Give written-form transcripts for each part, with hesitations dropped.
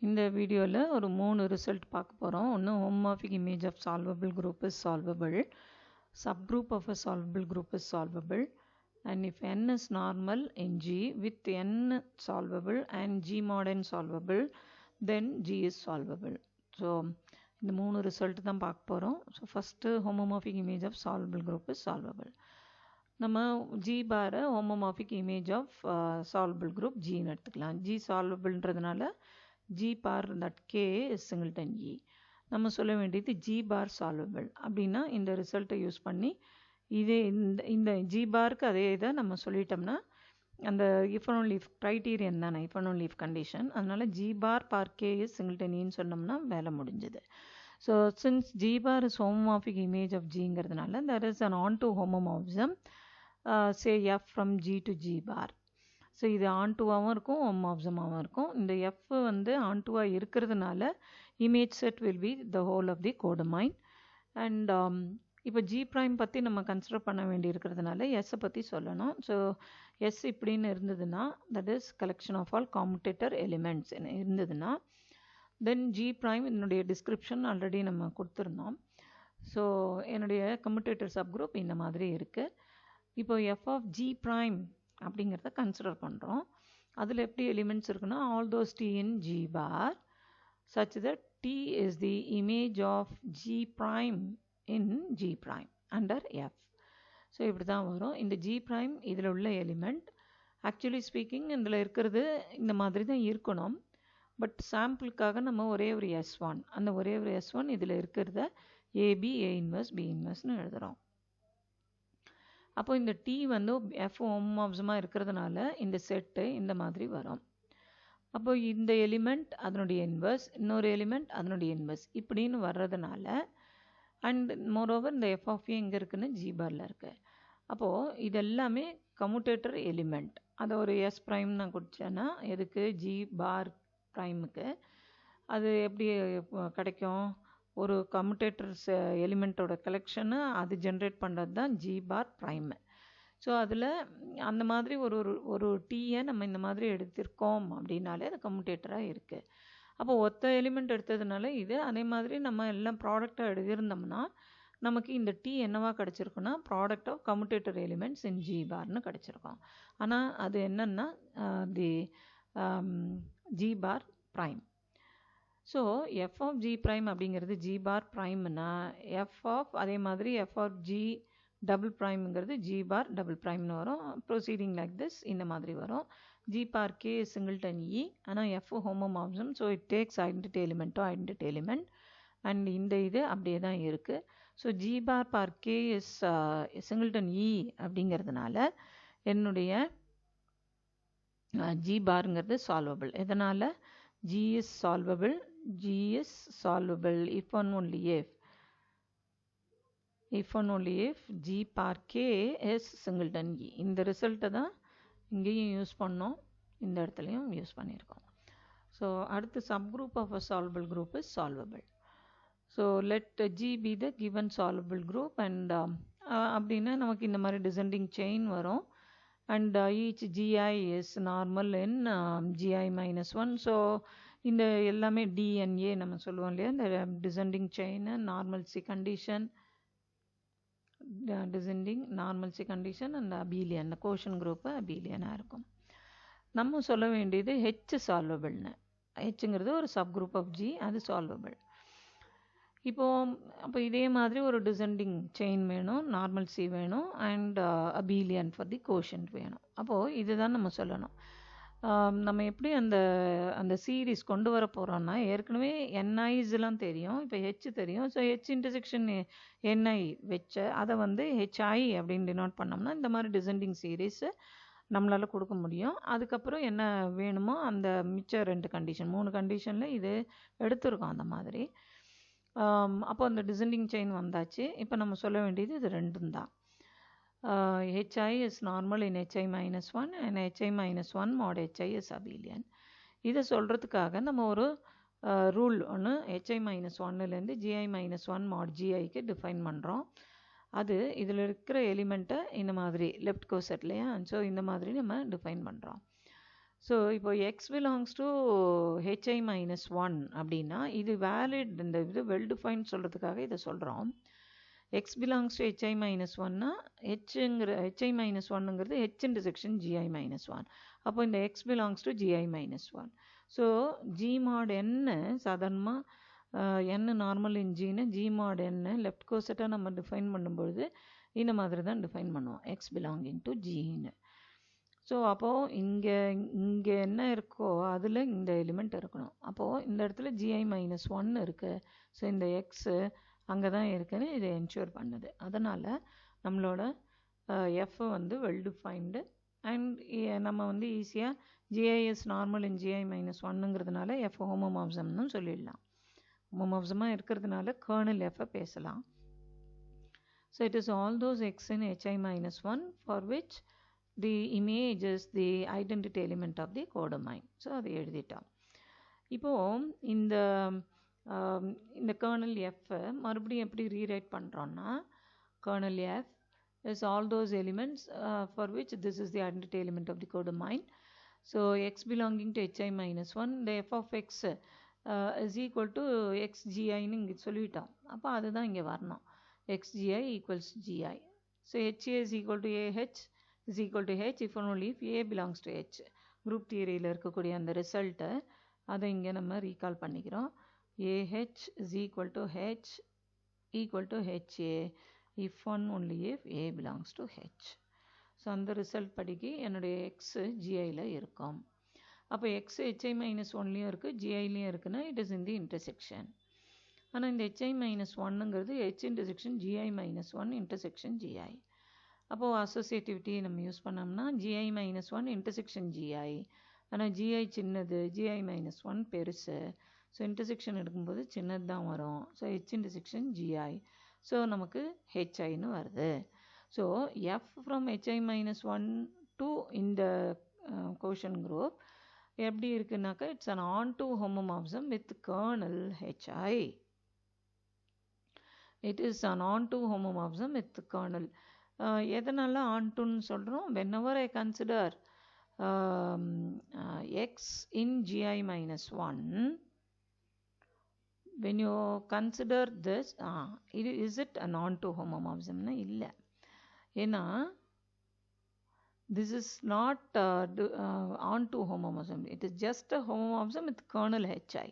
இந்த வீடியோவில் ஒரு 3 ரிசல்ட் பார்க்க போகிறோம். ஒன்று homomorphic image of solvable group is solvable, subgroup of a solvable group is solvable, and if n is normal in G with n solvable and G mod n solvable, then G is solvable. So இந்த 3 result தான் பார்க்க போகிறோம். So first homomorphic image of solvable group is solvable. நம்ம G பாரை homomorphic image of solvable group Gன்னு எடுத்துக்கலாம். G சால்வபிள்ன்றதுனால G bar that K is singleton E. நம்ம சொல்ல வேண்டியது G bar solvable அப்படின்னா இந்த ரிசல்ட்டை யூஸ் பண்ணி இதே இந்த G பார்க்கு அதே இதை நம்ம சொல்லிட்டோம்னா அந்த if and only if criterion தானே if and only if condition, அதனால G bar par K is singleton Eன்னு சொன்னோம்னா வேலை முடிஞ்சது. So since G bar is homomorphic image of Gங்கிறதுனால there is an onto homomorphism, say F from G to G bar. So இது ஆன்டுவாகவும் இருக்கும் ஹோமோமார்பிசமாகவும் இருக்கும். இந்த F வந்து ஆன்டுவாக இருக்கிறதுனால image set will be the whole of the codomain. And இப்போ G prime பற்றி நம்ம கன்சிடர் பண்ண வேண்டி இருக்கிறதுனால எஸ்ஸை பற்றி சொல்லணும். ஸோ எஸ் இப்படின்னு இருந்ததுன்னா that is collection of all commutator elements இருந்ததுன்னா தென் ஜி ப்ரைம் என்னுடைய டிஸ்கிரிப்ஷன் ஆல்ரெடி நம்ம கொடுத்துருந்தோம். ஸோ என்னுடைய கம்யூட்டேட்டர் சப் குரூப் இந்த மாதிரி இருக்குது. இப்போ எஃப் ஆஃப் ஜி ப்ரைம் அப்படிங்கிறத கன்சிடர் பண்ணுறோம். அதில் எப்படி எலிமெண்ட்ஸ் இருக்குன்னா all those T in G bar such that T is the image of G prime in G prime under F. So இப்படி தான் வரும். இந்த ஜி ப்ரைம் இதில் உள்ள எலிமெண்ட் ஆக்சுவலி ஸ்பீக்கிங் இதில் இருக்கிறது இந்த மாதிரி தான் இருக்கணும். பட் சாம்பிளுக்காக நம்ம ஒரே ஒரு S1, அந்த ஒரே ஒரு S1 இதில் இருக்கிறத ஏபி ஏ இன்வர்ஸ் பி இன்வர்ஸ்னு எழுதுகிறோம். அப்போ இந்த டி வந்து எஃப் ஹோமோமார்பிசமாக இருக்கிறதுனால இந்த செட்டு இந்த மாதிரி வரும். அப்போ இந்த எலிமெண்ட் அதனுடைய இன்வர்ஸ், இன்னொரு எலிமெண்ட் அதனுடைய இன்வர்ஸ் இப்படின்னு வர்றதுனால அண்ட் மோரோவர் இந்த எஃப் ஆஃப் ஏ எங்கே இருக்குன்னு ஜி பாரில் இருக்குது. அப்போது இது எல்லாமே கம்யூட்டேட்டர் எலிமெண்ட். அதை ஒரு எஸ் ப்ரைம் நான் கொடுத்தேன்னா எதுக்கு ஜி பார் ப்ரைமுக்கு அது எப்படி கிடைக்கும்? ஒரு கம்யூட்டேட்டர்ஸ் எலிமெண்ட்டோட கலெக்ஷனு அது ஜென்ரேட் பண்ணுறது தான் ஜி பார் ப்ரைமு. ஸோ அதில் அந்த மாதிரி ஒரு ஒரு டீயை நம்ம இந்த மாதிரி எடுத்திருக்கோம் அப்படின்னாலே அது கம்யூட்டேட்டராக இருக்குது. அப்போ ஒத்த எலிமெண்ட் எடுத்ததுனால இது அதே மாதிரி நம்ம எல்லாம் ப்ராடக்டாக எழுதியிருந்தோம்னா நமக்கு இந்த டீ என்னவா கிடச்சிருக்குன்னா product of commutator elements in G பார்னு கிடச்சிருக்கோம். ஆனால் அது என்னன்னா the G bar prime. So F of G prime அப்படிங்கிறது ஜி பார் ப்ரைம்னா எஃப் ஆஃப் அதே மாதிரி எஃப் ஆஃப் ஜி டபுள் ப்ரைம்ங்கிறது ஜி பார் டபுள் ப்ரைம்னு வரும். ப்ரொசீடிங் லைக் திஸ் இந்த மாதிரி வரும். G bar K singleton E, ஆனால் F homomorphism, so it takes identity எலிமெண்ட்டோ ஐடென்டிட்டி எலிமெண்ட் அண்ட் இந்த இது அப்படியே தான் இருக்குது. So G bar K is singleton E அப்படிங்கிறதுனால என்னுடைய ஜி பாருங்கிறது சால்வபிள். எதனால்? G is solvable. G is solvable if and only if G par K is singleton E. இந்த ரிசல்ட்டை தான் இங்கேயும் யூஸ் பண்ணோம், இந்த இடத்துலையும் யூஸ் பண்ணியிருக்கோம். ஸோ அடுத்து subgroup of a solvable group is solvable. So let G be the given solvable group and அப்படின்னா நமக்கு இந்த மாதிரி descending chain வரும். And each GI is normal in GI minus 1. So இந்த எல்லாமே DNA நம்ம சொல்லுவோம் இல்லையா, இந்த descending chain normalcy condition, descending normalcy condition அந்த அபீலியன், அந்த கோஷன் குரூப்பு அபீலியனாக இருக்கும். நம்ம சொல்ல வேண்டியது ஹெச் சால்வபிள்னு. ஹெச்ங்கிறது ஒரு சப் குரூப் ஆஃப் ஜி, அது சால்வபிள். அப்போ இதே மாதிரி ஒரு டிசெண்டிங் செயின் வேணும், நார்மல் சி வேணும் அண்ட் அபீலியன் ஃபார் தி கோஷன்ட் வேணும். அப்போது இதுதான் நம்ம சொல்லணும். நம்ம எப்படி அந்த சீரீஸ் கொண்டு வர போகிறோன்னா ஏற்கனவே என்ஐஸ்லாம் தெரியும், இப்போ ஹெச் தெரியும். ஸோ ஹெச் இன்டர்செக்ஷன் என்ஐ வச்ச அதை வந்து ஹெச்ஐ அப்படின்னு டினோட் பண்ணோம்னா இந்த மாதிரி டிசெண்டிங் சீரீஸு நம்மளால் கொடுக்க முடியும். அதுக்கப்புறம் என்ன வேணுமோ அந்த மிச்ச 2 கண்டிஷன் 3 கண்டிஷனில் இது எடுத்துருக்கோம் அந்த மாதிரி. அப்போ அந்த டிசெண்டிங் செயின் வந்தாச்சு. இப்போ நம்ம சொல்ல வேண்டியது இது ரெண்டும் தான். HI is normal in HI minus 1 and HI minus 1 mod HI is abelian. இதை சொல்கிறதுக்காக நம்ம ஒரு ரூல் ஒன்று HI minus 1லேருந்து GI minus 1 mod GIக்கு டிஃபைன் பண்ணுறோம். அது இதில் இருக்கிற எலிமெண்ட்டை இந்த மாதிரி லெஃப்ட் கோசெட் இல்லையா, ஸோ இந்த மாதிரி நம்ம டிஃபைன் பண்ணுறோம். ஸோ இப்போ x belongs to hi minus 1 அப்படின்னா இது வேலிட், இந்த இது வெல் டிஃபைன் சொல்கிறதுக்காக இதை சொல்கிறோம். x belongs to hi minus 1னா hi minus 1ங்கிறது h intersection gi minus 1. அப்போ இந்த x belongs to gi minus 1. ஸோ g mod n சாதாரணமாக n நார்மல் இன் ஜின்னு g mod n லெஃப்ட் கோசட்டாக நம்ம டிஃபைன் பண்ணும்பொழுது இந்த மாதிரி தான் டிஃபைன் பண்ணுவோம், x belonging to gன்னு. ஸோ அப்போது இங்கே என்ன இருக்கோ அதில் இந்த எலிமெண்ட் இருக்கணும். அப்போது இந்த இடத்துல gi minus 1 இருக்குது. ஸோ இந்த எக்ஸு அங்கே தான் இருக்குன்னு இதை என்ஷூர் பண்ணுது. அதனால் நம்மளோட எஃப் வந்து வெல் டிஃபைன்டு அண்ட் நம்ம வந்து ஈஸியாக G I is normal in GI minus ஒன்னுங்கிறதுனால எஃப் ஹோமோமார்ஃபிசம்னு சொல்லிடலாம். ஹோமோமார்ஃபிசமாக இருக்கிறதுனால கர்னல் எஃப்பை பேசலாம். So it is all those x in hi minus 1 for which the image is the identity element of the codomain. ஸோ அதை எழுதிட்டோம். இப்போது இந்த கர்னல் எஃப் மறுபடியும் எப்படி ரீரைட் பண்ணுறோன்னா, kernel F is all those elements for which this is the identity element of the codomain. So x belonging to hi minus 1, the f of x is equal to xgi ன்னு இங்கே சொல்லிட்டோம். அப்போ அதுதான் இங்கே வரணும், xgi equals gi. So ha is equal to ah is equal to h if and only if a belongs to h. Group theory இருக்கக்கூடிய அந்த ரிசல்ட்டை அதை இங்கே நம்ம ரீகால் பண்ணிக்கிறோம். ah is equal to h equal to ha if and only if a belongs to h. So அந்த result படிக்கு என்னுடைய எக்ஸு ஜிஐயில் இருக்கும். அப்போ எக்ஸு hi மைனஸ் ஒன்லேயும் இருக்குது, ஜிஐலையும் இருக்குன்னா it is in the intersection. ஆனால் இந்த hi மைனஸ் ஒன்னுங்கிறது h intersection gi minus one intersection GI. அப்போது அசோசியேட்டிவிட்டி நம்ம யூஸ் பண்ணோம்னா gi minus one intersection GI. ஆனால் ஜிஐ சின்னது, gi மைனஸ் ஒன் பெருசு. ஸோ இன்டர்செக்ஷன் எடுக்கும்போது சின்னது தான் வரும். So h intersection GI. So நமக்கு ஹெச்ஐன்னு வருது. So F from hi minus one to இந்த கோஷன் குரூப் எப்படி இருக்குன்னாக்கா it's an onto homomorphism with kernel H I. It is an onto homomorphism with kernel. எதனால ஆன்டுன்னு சொல்கிறோம்? whenever I consider x in gi minus 1, when you consider this, is it an onto homomorphism? இல்லை. ஏன்னா this is not onto homomorphism. It is just a homomorphism with kernel hi.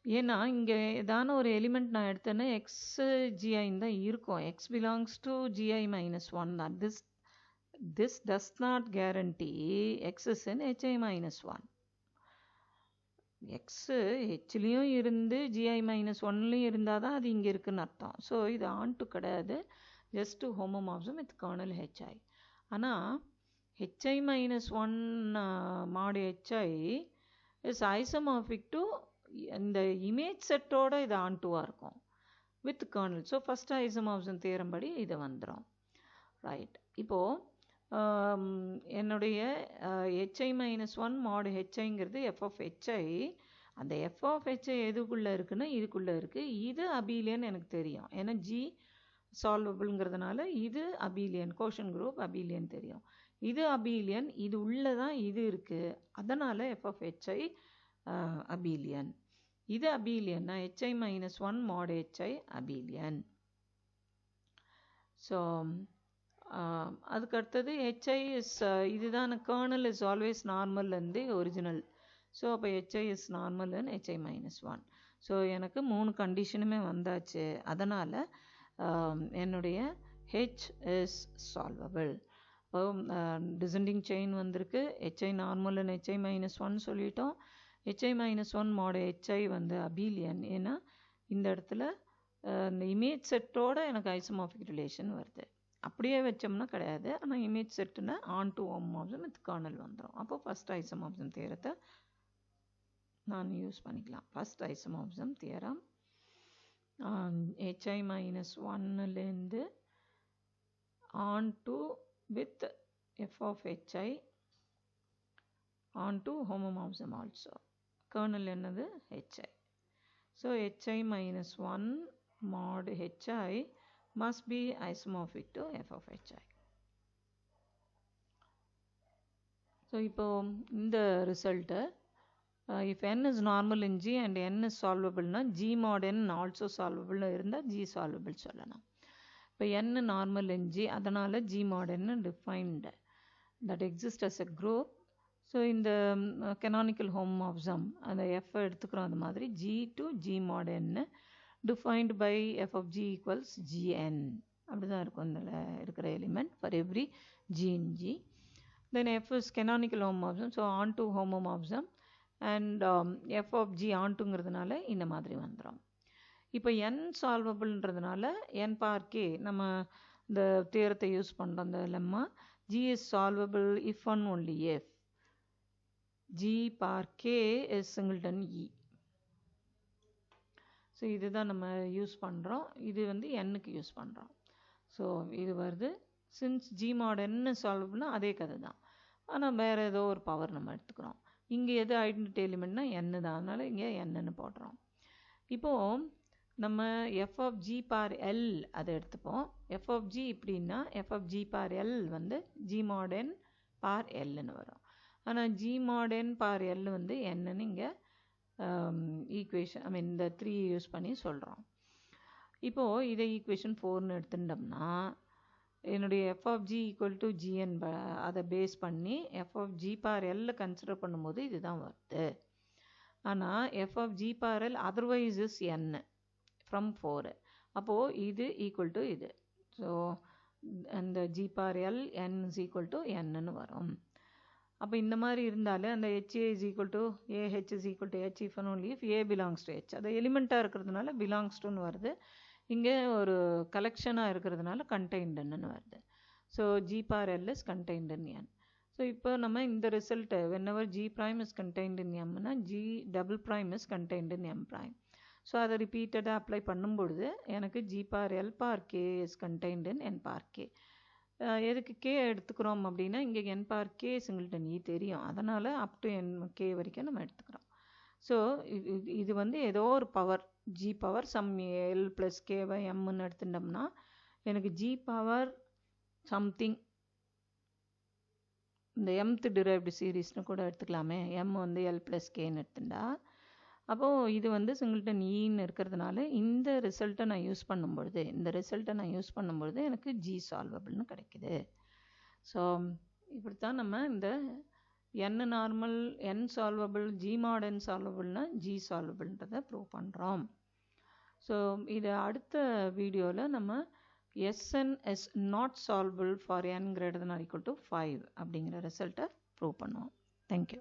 ஏன்னா இங்கே ஏதான ஒரு element நான் எடுத்தேன்னா எக்ஸ் ஜிஐன்னு தான் இருக்கும். X belongs to GI minus one தான். This does not guarantee x is in HI minus one. X ஹெச்லேயும் இருந்து ஜிஐ மைனஸ் ஒன்லேயும் இருந்தால் தான் அது இங்கே இருக்குன்னு அர்த்தம். ஸோ இது ஆன்ட்டு கிடையாது, just homomorphism with kernel H I. ஆனால் H I minus one mod H I is isomorphic to இந்த இமேஜ் செட்டோட இது ஆன்டுவாக இருக்கும் with kernel. So first isomorphism theorem படி இது வந்துடும். ரைட். இப்போது என்னுடைய ஹெச்ஐ மைனஸ் ஒன் மாடு ஹெச்ஐங்கிறது எஃப் ஆஃப் ஹெச்ஐ. அந்த எஃப் ஆஃப் ஹெச்ஐ எதுக்குள்ளே இருக்குன்னா இதுக்குள்ளே இருக்குது. இது அபீலியன் எனக்கு தெரியும், ஏன்னா ஜி சால்வபிள்ங்கிறதுனால இது அபீலியன், கோஷன் குரூப் அபீலியன் தெரியும். இது அபீலியன், இது உள்ளே தான் இது இருக்குது, அதனால் எஃப் ஆஃப் ஹெச்ஐ அபீலியன். இது அபீலியன்னா HI minus one mod HI abelian. So அதுக்கு அடுத்தது ஹெச்ஐ இஸ் இதுதான் kernel is always normal and the original. So அப்போ HI is normal and HI minus one. So எனக்கு 3 கண்டிஷனுமே வந்தாச்சு. அதனால் என்னுடைய ஹெச் இஸ் சால்வபிள். இப்போ டிசெண்டிங் செயின் வந்திருக்கு. HI normal and HI minus one சொல்லிட்டோம். HI minus one mod HI வந்து அபீலியன். ஏன்னா இந்த இடத்துல இந்த இமேஜ் செட்டோட எனக்கு ஐசோமார்பிக் ரிலேஷன் வருது. அப்படியே வச்சோம்னா கிடையாது, ஆனால் இமேஜ் செட்டுன்னா onto homomorphism with kernel வந்துடும். அப்போ ஃபஸ்ட் ஐசோமார்பிசம் தியரத்தை நான் யூஸ் பண்ணிக்கலாம். First isomorphism theorem H I minus ஒன்னுலேருந்து onto with F of H I onto homomorphism also. Kernel என்னது? H I. So H I minus one mod hi must be isomorphic to f of hi. So இப்போ இந்த result if n is normal in G and n is solvable னா G mod n also solvable இருந்தால் G solvable சொல்லலாம். இப்போ n normal in G அதனால் G mod n defined that exists as a group. So இந்த canonical homomorphism அந்த f எடுத்துக்கிறோம் அது மாதிரி G to G mod n defined by f of G equals Gn அப்படி தான் இருக்கும் இதில் இருக்கிற element for every G in G. Then f is canonical homomorphism, so onto homomorphism and f of G ontoங்கிறதுனால இந்த மாதிரி வந்துடும். இப்போ n சால்வபிள்ன்றதுனால n பார் k நம்ம இந்த தியரத்தை யூஸ் பண்ணுறோம் அந்த lemma G is solvable if and only if G bar k is singleton E. So இதுதான் நம்ம யூஸ் பண்ணுறோம். இது வந்து n-க்கு யூஸ் பண்ணுறோம். ஸோ இது வருது சின்ஸ் G mod n சால்வபிள்னா அதே கதை தான், ஆனால் வேறு ஏதோ ஒரு பவர் நம்ம எடுத்துக்கிறோம். இங்கே எது ஐடென்டிட்டி எலிமெண்ட்னா n தான், அதனால் இங்கே n-ன்னு போடுறோம். இப்போது நம்ம f of G bar L அதை எடுத்துப்போம். f of G இப்படின்னா f of G bar L வந்து G mod n பார் Lன்னு வரும். ஆனால் G mod n பார் L வந்து n-ன்னு இங்கே ஈக்குவேஷன் இந்த 3 யூஸ் பண்ணி சொல்கிறோம். இப்போது இதை ஈக்குவேஷன் 4ன்னு எடுத்துட்டோம்னா என்னுடைய f of G equal to Gn அதை பேஸ் பண்ணி f of G bar L consider பண்ணும்போது இதுதான் வருது. ஆனால் f of G bar L otherwise is n from 4. அப்போது இது ஈக்குவல் டு இது. ஸோ அந்த G bar L n is equal to n-ன்னு வரும். அப்போ இந்த மாதிரி இருந்தாலே அந்த HA is equal to AH is equal to H if and only if A belongs to H. அது எலிமெண்ட்டாக இருக்கிறதுனால belongs toன்னு வருது. இங்கே ஒரு கலெக்ஷனாக இருக்கிறதுனால containedன்னு வருது. So G bar L is contained in n. So இப்போ நம்ம இந்த result whenever G prime is contained in M-னா G double prime is contained in M prime. So அதை ரிப்பீட்டடாக அப்ளை பண்ணும்பொழுது எனக்கு G bar L bar K is contained in N bar K. எதுக்கு K எடுத்துக்கிறோம் அப்படின்னா இங்கே N பார் K சிங்கிள்டன் E தெரியும், அதனால் அப் டு N K வரைக்கும் நம்ம எடுத்துக்கிறோம். ஸோ இது வந்து ஏதோ ஒரு power G power sum L plus கேவை Mன்னு எடுத்துட்டோம்னா எனக்கு G பவர் சம்திங் இந்த mth டிரைவ்டு சீரீஸ்னு கூட எடுத்துக்கலாமே. M வந்து L ப்ளஸ் கேன்னு எடுத்துட்டா அப்போது இது வந்து சிங்கிள்டன் ஈன்னு இருக்கிறதுனால இந்த ரிசல்ட்டை நான் யூஸ் பண்ணும்பொழுது எனக்கு G சால்வபிள்னு கிடைக்குது. ஸோ இப்படித்தான் நம்ம இந்த n normal n solvable G mod n சால்வபிள்னா G சால்வபிள்ன்றதை ப்ரூவ் பண்ணுறோம். ஸோ இது அடுத்த வீடியோவில் நம்ம Sn is not solvable for n greater than or equal to 5 அப்படிங்கிற ரிசல்ட்டை ப்ரூவ் பண்ணுவோம். தேங்க்யூ.